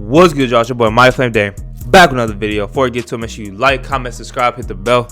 What's good, y'all? It's your boy My Flame Dame, back with another video. Before we get to it, make sure you like, comment, subscribe, hit the bell,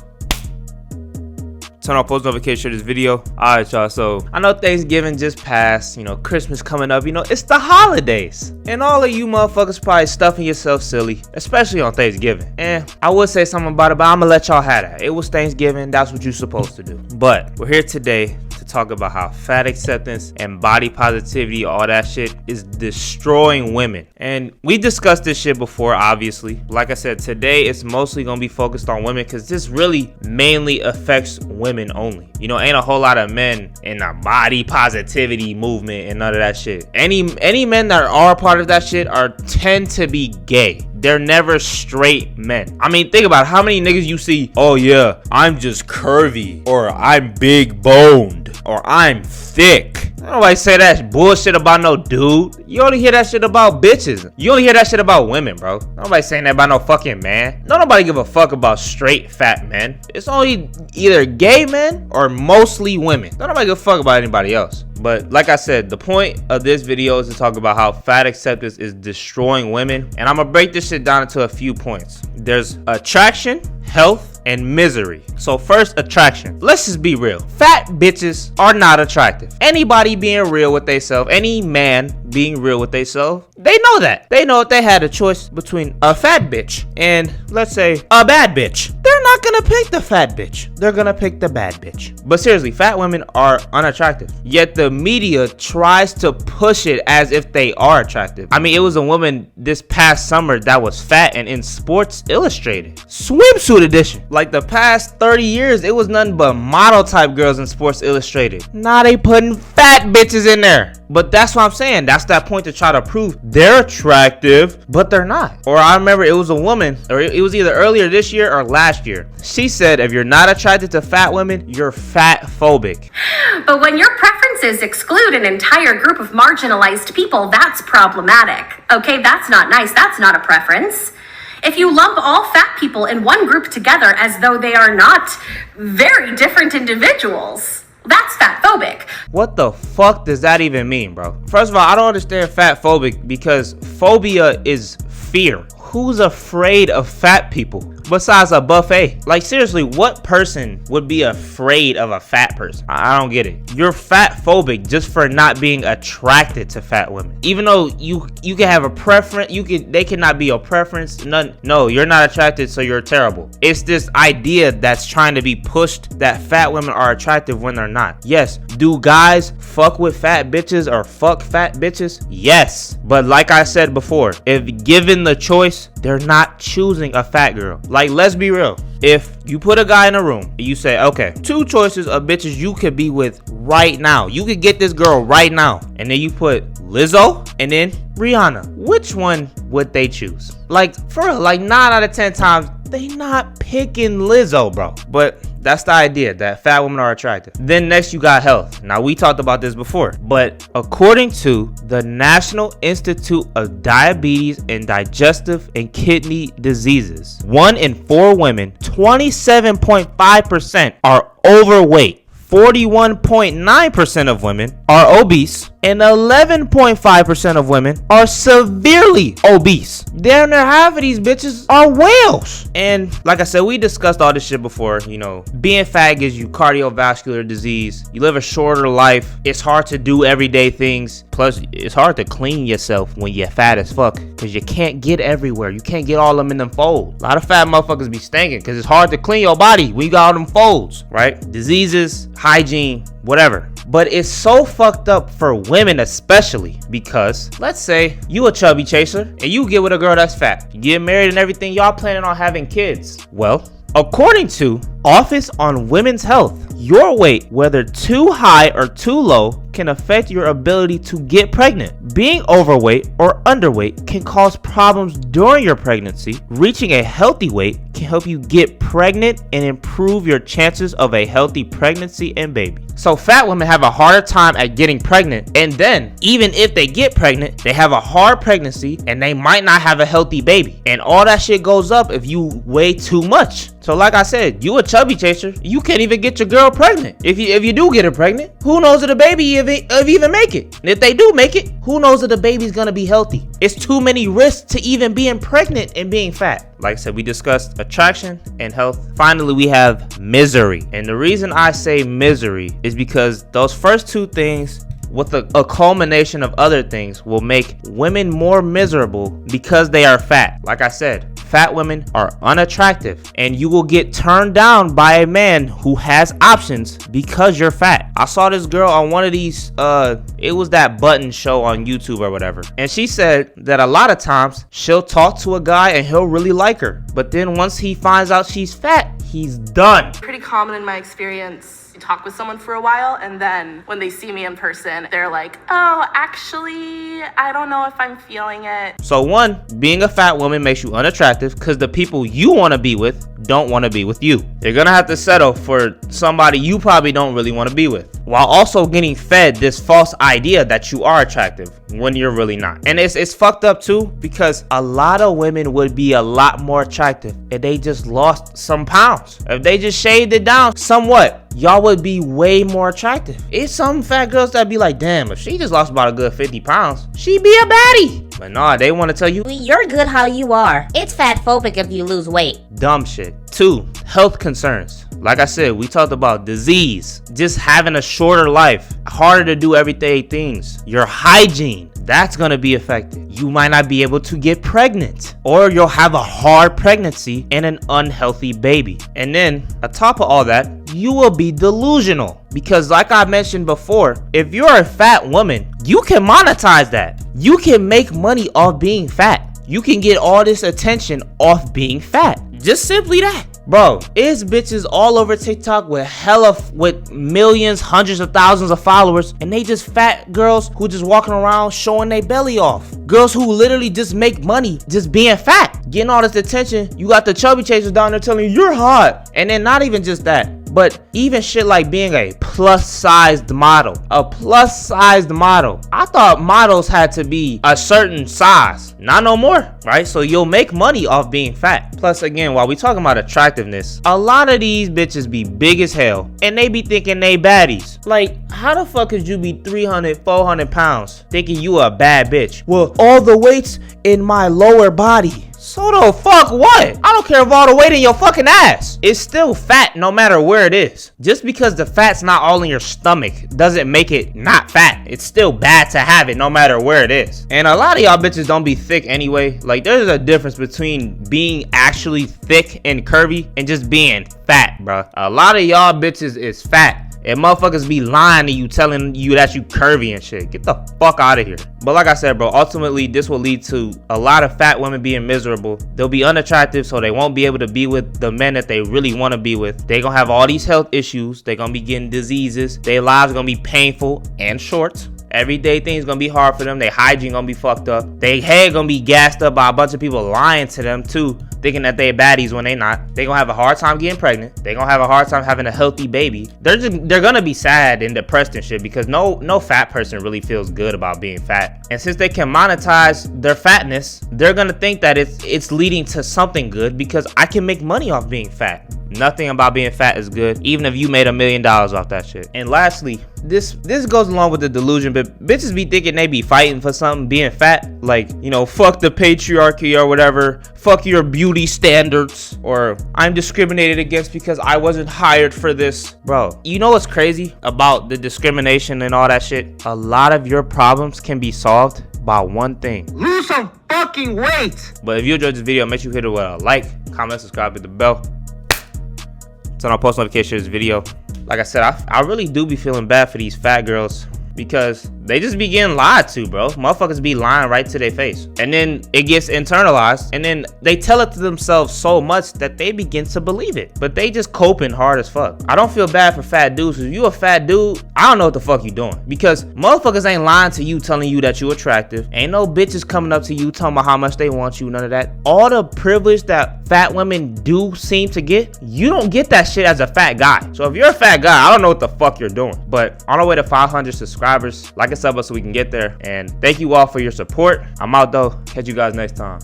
turn on post notifications for this video. Alright, y'all, so I know Thanksgiving just passed, Christmas coming up, it's the holidays, and all of you motherfuckers probably stuffing yourself silly, especially on Thanksgiving. And I would say something about it, but I'm gonna let y'all have that. It was Thanksgiving, that's what you're supposed to do. But we're here today to talk about how fat acceptance and body positivity, all that shit, is destroying women. And we discussed this shit before, obviously. Like I said, today it's mostly gonna be focused on women because this really mainly affects women only. Ain't a whole lot of men in the body positivity movement and none of that shit. Any men that are part of that shit tend to be gay. They're never straight men. I mean, think about it. How many niggas you see, oh yeah, I'm just curvy, or I'm big boned, or I'm thick. Nobody say that bullshit about no dude. You only hear that shit about bitches. You only hear that shit about women, bro. Nobody saying that about no fucking man. Nobody give a fuck about straight fat men. It's only either gay men or mostly women. Nobody give a fuck about anybody else. But like I said, the point of this video is to talk about how fat acceptance is destroying women. And I'm gonna break this shit down into a few points. There's attraction, health, and misery. So first, attraction. Let's just be real. Fat bitches are not attractive. Anybody being real with themselves, any man being real with themselves, they know that. They know if they had a choice between a fat bitch and, let's say, a bad bitch, they're not gonna pick the fat bitch. They're gonna pick the bad bitch. But seriously, fat women are unattractive. Yet the media tries to push it as if they are attractive. I mean, it was a woman this past summer that was fat and in Sports Illustrated swimsuit edition. Like the past 30 years, it was nothing but model type girls in Sports Illustrated. Now they putting fat bitches in there. But that's what I'm saying. That's that point to try to prove they're attractive, but they're not. Or I remember it was a woman, or it was either earlier this year or last year. She said, if you're not attracted to fat women, you're fat phobic. But when your preferences exclude an entire group of marginalized people, that's problematic. Okay, that's not nice. That's not a preference. If you lump all fat people in one group together as though they are not very different individuals, that's fat phobic. What the fuck does that even mean, bro? First of all, I don't understand fat phobic because phobia is fear. Who's afraid of fat people besides a buffet? Like, seriously, what person would be afraid of a fat person? I don't get it. You're fat phobic just for not being attracted to fat women. Even though you can have a preference, they cannot be your preference. No, you're not attracted, so you're terrible. It's this idea that's trying to be pushed that fat women are attractive when they're not. Yes, do guys fuck with fat bitches or fuck fat bitches? Yes. But like I said before, if given the choice, they're not choosing a fat girl. Like, let's be real. If you put a guy in a room and you say, okay, two choices of bitches you could be with right now. You could get this girl right now. And then you put Lizzo and then Rihanna. Which one would they choose? Like, for real, like 9 out of 10 times, they not picking Lizzo, bro. But that's the idea, that fat women are attractive. Then next you got health. Now we talked about this before, but according to the National Institute of Diabetes and Digestive and Kidney Diseases, 1 in 4 women, 27.5%, are overweight. 41.9% of women are obese, and 11.5% of women are severely obese. Damn near half of these bitches are whales. And like I said, we discussed all this shit before. Being fat gives you cardiovascular disease. You live a shorter life. It's hard to do everyday things. Plus, it's hard to clean yourself when you're fat as fuck, because you can't get everywhere. You can't get all of them in them folds. A lot of fat motherfuckers be stinking because it's hard to clean your body when you got all them folds, right? Diseases, hygiene, whatever. But it's so fucked up for women especially, because let's say you a chubby chaser and you get with a girl that's fat. You get married and everything, y'all planning on having kids. Well, according to Office on Women's Health, your weight, whether too high or too low, can affect your ability to get pregnant. Being overweight or underweight can cause problems during your pregnancy. Reaching a healthy weight can help you get pregnant and improve your chances of a healthy pregnancy and baby. So fat women have a harder time at getting pregnant, and then even if they get pregnant, they have a hard pregnancy and they might not have a healthy baby. And all that shit goes up if you weigh too much. So like I said, you a chubby chaser, you can't even get your girl pregnant. If you do get her pregnant, who knows if the baby if even make it? And if they do make it, who knows if the baby's gonna be healthy? It's too many risks to even being pregnant and being fat. Like I said, we discussed attraction and health. Finally, we have misery. And the reason I say misery is because those first two things, with a culmination of other things, will make women more miserable because they are fat. Like I said, fat women are unattractive, and you will get turned down by a man who has options because you're fat. I saw this girl on one of these, it was that button show on YouTube or whatever, and she said that a lot of times she'll talk to a guy and he'll really like her, but then once he finds out she's fat, he's done. Pretty common in my experience. You talk with someone for a while, and then when they see me in person, they're like, oh, actually, I don't know if I'm feeling it. So one, being a fat woman makes you unattractive because the people you want to be with don't want to be with you. You're gonna have to settle for somebody you probably don't really want to be with, while also getting fed this false idea that you are attractive when you're really not. And it's fucked up too, because a lot of women would be a lot more attractive if they just lost some pounds. If they just shaved it down somewhat, y'all would be way more attractive. It's some fat girls that be like, damn, if she just lost about a good 50 pounds, she'd be a baddie. But nah, they want to tell you, you're good how you are. It's fat phobic if you lose weight. dumb shit. 2, health concerns. Like I said, we talked about disease, just having a shorter life, harder to do everyday things. Your hygiene, that's gonna be affected. You might not be able to get pregnant, or you'll have a hard pregnancy and an unhealthy baby. And then, on top of all that, you will be delusional. Because like I mentioned before, if you're a fat woman, you can monetize that. You can make money off being fat. You can get all this attention off being fat. Just simply that. Bro, it's bitches all over TikTok with millions, hundreds of thousands of followers, and they just fat girls who just walking around showing their belly off. Girls who literally just make money just being fat, getting all this attention. You got the chubby chasers down there telling you you're hot. And then not even just that, but even shit like being a plus-sized model. A plus-sized model. I thought models had to be a certain size. Not no more, right? So you'll make money off being fat. Plus, again, while we talking about attractiveness, a lot of these bitches be big as hell, and they be thinking they baddies. Like, how the fuck could you be 300, 400 pounds thinking you a bad bitch? Well, all the weight's in my lower body. So the fuck what? I don't care if all the weight in your fucking ass. It's still fat no matter where it is. Just because the fat's not all in your stomach doesn't make it not fat. It's still bad to have it no matter where it is. And a lot of y'all bitches don't be thick anyway. Like, there's a difference between being actually thick and curvy and just being fat, bro. A lot of y'all bitches is fat. And motherfuckers be lying to you, telling you that you curvy and shit. Get the fuck out of here. But like I said, bro, ultimately this will lead to a lot of fat women being miserable. They'll be unattractive, so they won't be able to be with the men that they really want to be with. They gonna have all these health issues. They gonna be getting diseases. Their lives gonna be painful and short. Everyday things gonna be hard for them. Their hygiene gonna be fucked up. Their head gonna be gassed up by a bunch of people lying to them too, thinking that they're baddies when they not. They gonna have a hard time getting pregnant. They gonna have a hard time having a healthy baby. They're gonna be sad and depressed and shit, because no fat person really feels good about being fat. And since they can monetize their fatness, they're gonna think that it's leading to something good, because I can make money off being fat. Nothing about being fat is good, even if you made $1 million off that shit. And lastly, this goes along with the delusion, but bitches be thinking they be fighting for something being fat. Like, you know, fuck the patriarchy or whatever. Fuck your beauty standards. Or I'm discriminated against because I wasn't hired for this. Bro, you know what's crazy about the discrimination and all that shit? A lot of your problems can be solved by one thing: lose some fucking weight. But if you enjoyed this video, make sure you hit it with a like, comment, subscribe, hit the bell. Turn on post notifications this video. Like I said, I really do be feeling bad for these fat girls, because they just be getting lied to, bro. Motherfuckers be lying right to their face. And then it gets internalized, and then they tell it to themselves so much that they begin to believe it. But they just coping hard as fuck. I don't feel bad for fat dudes. If you a fat dude, I don't know what the fuck you doing. Because motherfuckers ain't lying to you, telling you that you attractive. Ain't no bitches coming up to you telling about how much they want you, none of that. All the privilege that fat women do seem to get, you don't get that shit as a fat guy. So if you're a fat guy, I don't know what the fuck you're doing. But on our way to 500 subscribers, like and sub us so we can get there. And thank you all for your support. I'm out though. Catch you guys next time.